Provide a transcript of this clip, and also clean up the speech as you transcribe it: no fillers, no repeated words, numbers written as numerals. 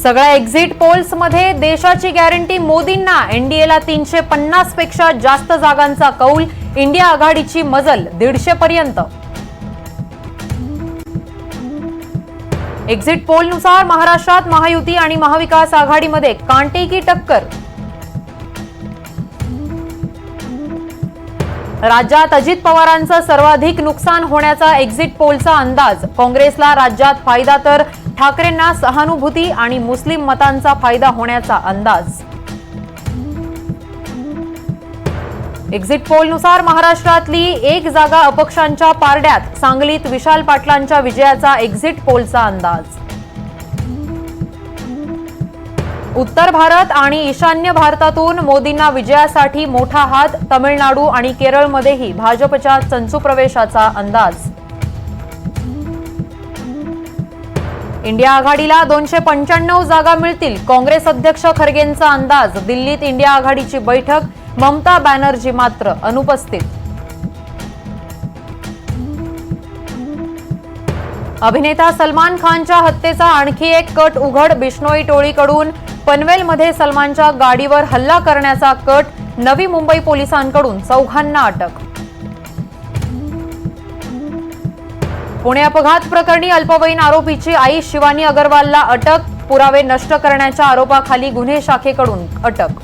सगळ्या exit poles मध्ये देशाची गॅरंटी मोदींना, एनडीएला 350 पेक्षा जास्त जागांचा कौल, इंडिया आघाडीची मजल 150 पर्यंत। एक्झिट पोलनुसार महाराष्ट्रात महायुती आणि महाविकास आघाडीमध्ये कांटे की टक्कर। राज्यात अजित पवारांचं सर्वाधिक नुकसान होण्याचा एक्झिट पोलचा अंदाज, काँग्रेसला राज्यात फायदा तर ठाकरेंना सहानुभूती आणि मुस्लिम मतांचा फायदा होण्याचा अंदाज। एक्झिट पोलनुसार महाराष्ट्रातली एक जागा अपक्षांच्या पारड्यात, सांगलीत विशाल पाटलांच्या विजयाचा एक्झिट पोलचा अंदाज। उत्तर भारत आणि ईशान्य भारतातून मोदींना विजयासाठी मोठा हात, तमिळनाडू आणि केरळमध्येही भाजपच्या चंचू प्रवेशाचा अंदाज। इंडिया आघाडीला 295 जागा मिळतील, काँग्रेस अध्यक्ष खरगेंचा अंदाज। दिल्लीत इंडिया आघाडीची बैठक, ममता बॅनर्जी मात्र अनुपस्थित। अभिनेता सलमान खानच्या हत्येचा आणखी एक कट उघड, बिश्नोई टोळीकडून पनवेलमध्ये सलमानच्या गाडीवर हल्ला करण्याचा कट, नवी मुंबई पोलिसांकडून 4 अटक। पुणे अपघात प्रकरणी अल्पवयीन आरोपीची आई शिवानी अग्रवालला अटक, पुरावे नष्ट करण्याच्या आरोपाखाली गुन्हे शाखेकडून अटक।